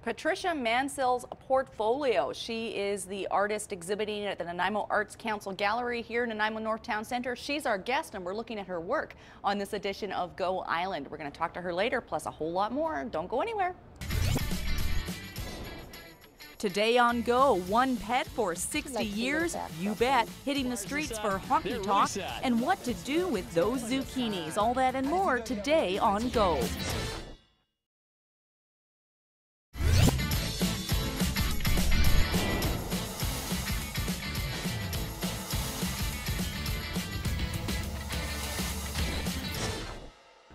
Patricia Mansell's portfolio. She is the artist exhibiting at the Nanaimo Arts Council Gallery here in Nanaimo North Town Centre. She's our guest and we're looking at her work on this edition of Go Island. We're going to talk to her later, plus a whole lot more. Don't go anywhere. Today on Go, one pet for 60 years, you bet, hitting the streets for honky tonk, and what to do with those zucchinis. All that and more today on Go.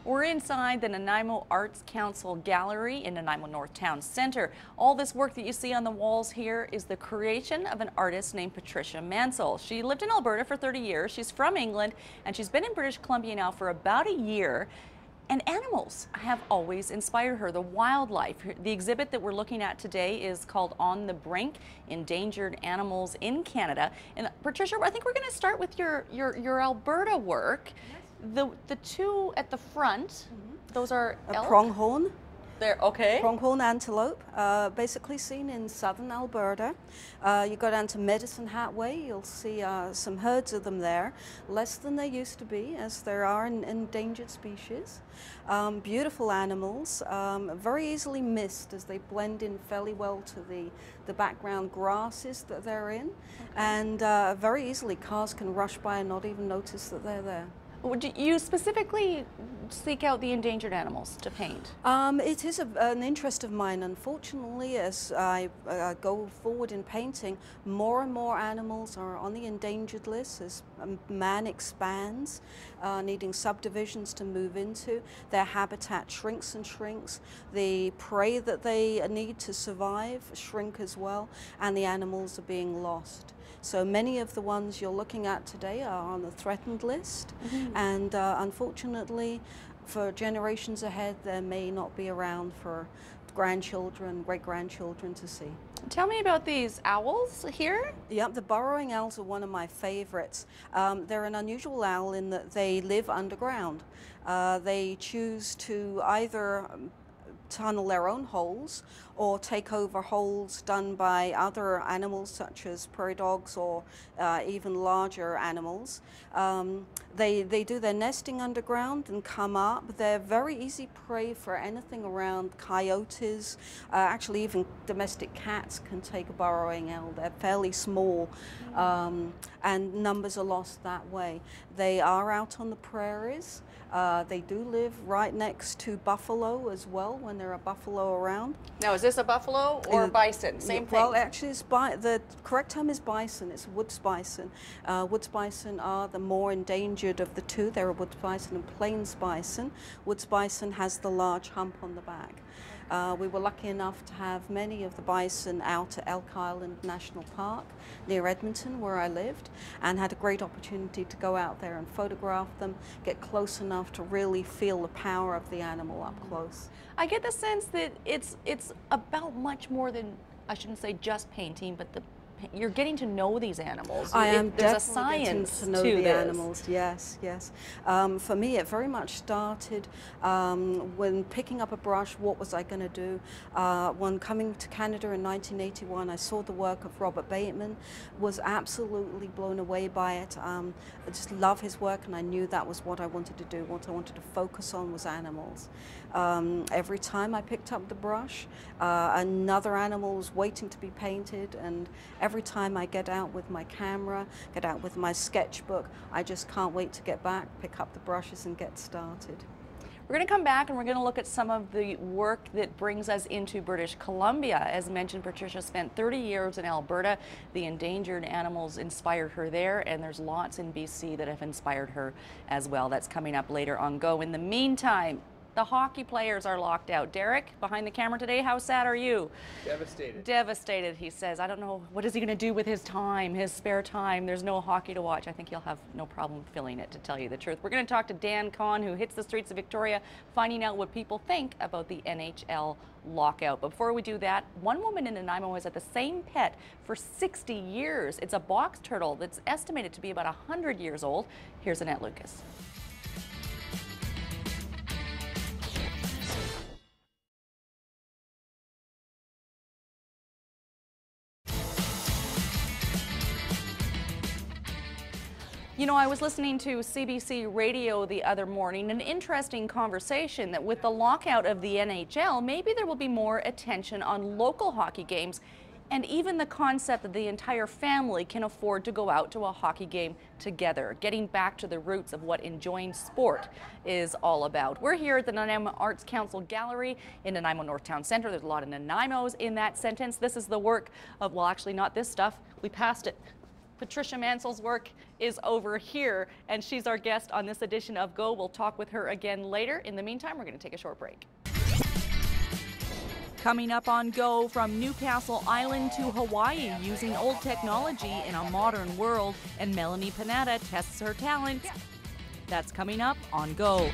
We're inside the Nanaimo Arts Council Gallery in Nanaimo North Town Centre. All this work that you see on the walls here is the creation of an artist named Patricia Mansell. She lived in Alberta for 30 years. She's from England and she's been in British Columbia now for about a year. And animals have always inspired her, the wildlife. The exhibit that we're looking at today is called On the Brink, Endangered Animals in Canada. And Patricia, I think we're going to start with your Alberta work. The two at the front, those are elk? Pronghorn. They're okay. Pronghorn antelope, basically seen in southern Alberta. You go down to Medicine Hat Way, you'll see some herds of them there. Less than they used to be, as there are in endangered species. Beautiful animals, very easily missed as they blend in fairly well to the background grasses that they're in. Okay. And very easily cars can rush by and not even notice that they're there. Would you specifically seek out the endangered animals to paint? It is an interest of mine. Unfortunately, as I go forward in painting, more and more animals are on the endangered list as man expands, needing subdivisions to move into. Their habitat shrinks and shrinks. The prey that they need to survive shrink as well, and the animals are being lost. So many of the ones you're looking at today are on the threatened list, and unfortunately for generations ahead there may not be around for grandchildren, great-grandchildren to see. Tell me about these owls here. Yep, the burrowing owls are one of my favorites. They're an unusual owl in that they live underground. They choose to either tunnel their own holes or take over holes done by other animals such as prairie dogs or even larger animals. They do their nesting underground and come up. They're very easy prey for anything around coyotes. Actually, even domestic cats can take a burrowing owl. They're fairly small, and numbers are lost that way. They are out on the prairies. They do live right next to buffalo as well when there are buffalo around. Now, is this a buffalo or bison? Same thing? Well, actually, the correct term is bison. It's woods bison. Woods bison are the more endangered of the two. There are woods bison and plains bison. Woods bison has the large hump on the back. We were lucky enough to have many of the bison out at Elk Island National Park near Edmonton, where I lived, and had a great opportunity to go out there and photograph them, get close enough to really feel the power of the animal up close. I get the sense that it's about much more than, I shouldn't say just painting, but you're getting to know these animals. There's a science to know the animals. Yes, yes. For me, it very much started when picking up a brush. What was I going to do? When coming to Canada in 1981, I saw the work of Robert Bateman. Was absolutely blown away by it. I just love his work, and I knew that was what I wanted to do. What I wanted to focus on was animals. Every time I picked up the brush, another animal was waiting to be painted, and every time I get out with my camera, get out with my sketchbook, I just can't wait to get back, pick up the brushes and get started. We're going to come back and we're going to look at some of the work that brings us into British Columbia. As mentioned, Patricia spent 30 years in Alberta. The endangered animals inspired her there, and there's lots in BC that have inspired her as well. That's coming up later on Go. In the meantime, the hockey players are locked out. Derek, behind the camera today, how sad are you? Devastated. Devastated, he says. I don't know, what is he going to do with his time, his spare time? There's no hockey to watch. I think he'll have no problem filling it, to tell you the truth. We're going to talk to Dan Kahn, who hits the streets of Victoria, finding out what people think about the NHL lockout. But before we do that, one woman in Nanaimo has had the same pet for 60 years. It's a box turtle that's estimated to be about 100 years old. Here's Annette Lucas. You know, I was listening to CBC radio the other morning, an interesting conversation that with the lockout of the NHL, maybe there will be more attention on local hockey games, and even the concept that the entire family can afford to go out to a hockey game together, getting back to the roots of what enjoying sport is all about. We're here at the Nanaimo Arts Council Gallery in Nanaimo North Town Centre. There's a lot of Nanaimos in that sentence. This is the work of, well, actually not this stuff, we passed it. Patricia Mansell's work is over here, and she's our guest on this edition of Go. We'll talk with her again later. In the meantime, we're going to take a short break. Coming up on Go, from Newcastle Island to Hawaii, using old technology in a modern world, and Melanie Panetta tests her talents. That's coming up on Go.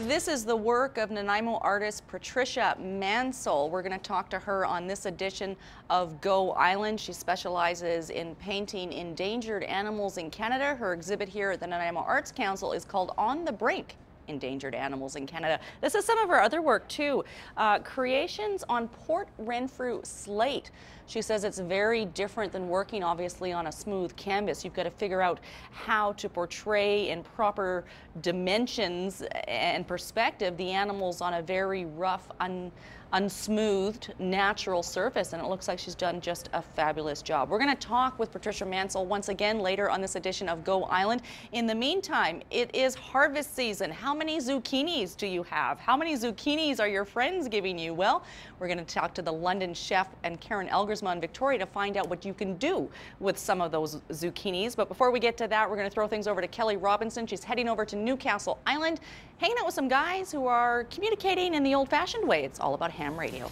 This is the work of Nanaimo artist Patricia Mansell. We're going to talk to her on this edition of Go Island. She specializes in painting endangered animals in Canada. Her exhibit here at the Nanaimo Arts Council is called On the Brink, Endangered Animals in Canada. This is some of her other work too. Creations on Port Renfrew slate. She says it's very different than working obviously on a smooth canvas. You've got to figure out how to portray in proper dimensions and perspective the animals on a very rough, unsmoothed, natural surface, and it looks like she's done just a fabulous job. We're going to talk with Patricia Mansell once again later on this edition of Go Island. In the meantime, it is harvest season. How many zucchinis do you have? How many zucchinis are your friends giving you? Well, we're going to talk to the London chef and Karen Elgersma in Victoria to find out what you can do with some of those zucchinis. But before we get to that, we're going to throw things over to Kelly Robinson. She's heading over to Newcastle Island, hanging out with some guys who are communicating in the old-fashioned way. It's all about ham radio.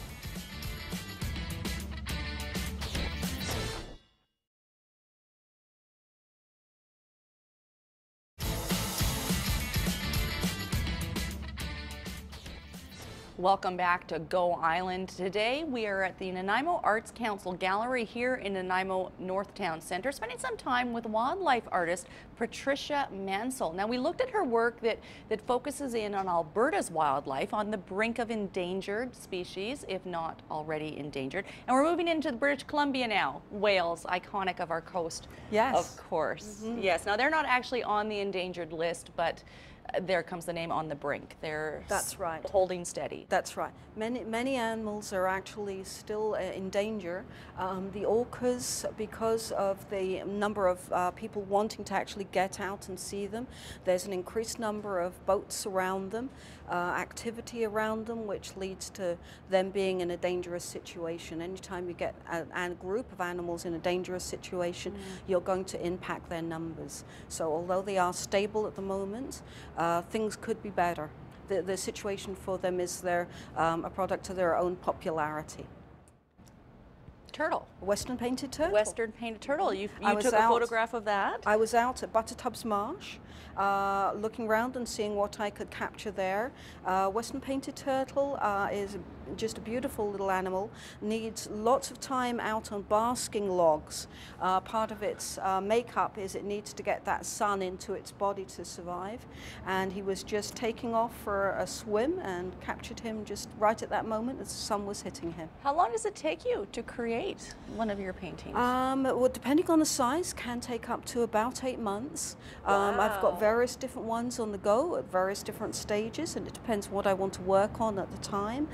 Welcome back to Go Island. Today we are at the Nanaimo Arts Council Gallery here in Nanaimo North Town Centre, spending some time with wildlife artist Patricia Mansell. Now, we looked at her work that focuses in on Alberta's wildlife, on the brink of endangered species, if not already endangered. And we're moving into British Columbia now. Whales, iconic of our coast. Yes. Of course. Mm-hmm. Yes. Now, they're not actually on the endangered list, but there comes the name On the Brink. That's right. Holding steady. That's right. Many animals are actually still in danger. The orcas, because of the number of people wanting to actually get out and see them, there's an increased number of boats around them, activity around them, which leads to them being in a dangerous situation. Anytime you get a group of animals in a dangerous situation, you're going to impact their numbers. So although they are stable at the moment, things could be better. The situation for them is they're a product of their own popularity. Turtle. Western painted turtle. Western painted turtle. You took a photograph of that? I was out at Buttertubs Marsh, looking around and seeing what I could capture there. Western painted turtle is just a beautiful little animal, needs lots of time out on basking logs. Part of its makeup is it needs to get that sun into its body to survive, and he was just taking off for a swim and captured him just right at that moment as the sun was hitting him. How long does it take you to create one of your paintings? Well, depending on the size, can take up to about 8 months. Wow. I've got various different ones on the go at various different stages, and it depends what I want to work on at the time.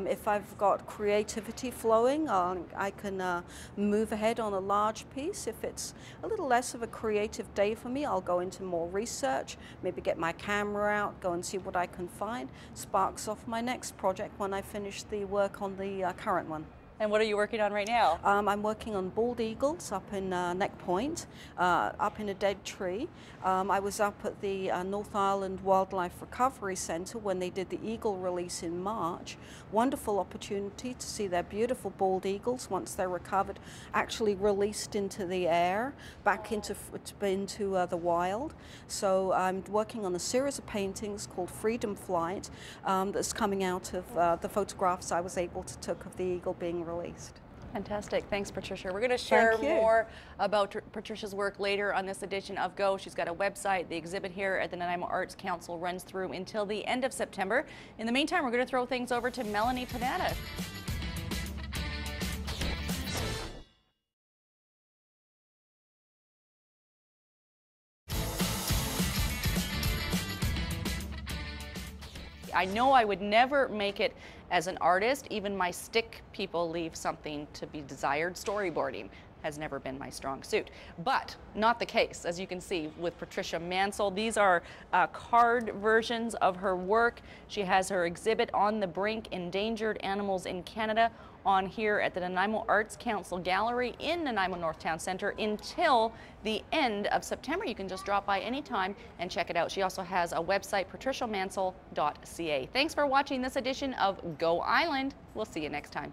If I've got creativity flowing, I can move ahead on a large piece. If it's a little less of a creative day for me, I'll go into more research, maybe get my camera out, go and see what I can find. Sparks off my next project when I finish the work on the current one. And what are you working on right now? I'm working on bald eagles up in Neck Point, up in a dead tree. I was up at the North Island Wildlife Recovery Centre when they did the eagle release in March. Wonderful opportunity to see their beautiful bald eagles once they're recovered, actually released into the air, back into the wild. So I'm working on a series of paintings called Freedom Flight that's coming out of the photographs I was able to take of the eagle being released. Fantastic. Thanks, Patricia. We're going to share Thank you. more about Patricia's work later on this edition of Go. She's got a website. The exhibit here at the Nanaimo Arts Council runs through until the end of September. In the meantime, we're going to throw things over to Melanie Panetta. I know I would never make it as an artist. Even my stick people leave something to be desired. Storyboarding has never been my strong suit, but not the case, as you can see with Patricia Mansell. These are card versions of her work. She has her exhibit on the Brink, Endangered Animals in Canada, on here at the Nanaimo Arts Council Gallery in Nanaimo North Town Centre until the end of September. You can just drop by anytime and check it out. She also has a website, patriciamansell.ca. Thanks for watching this edition of Go Island. We'll see you next time.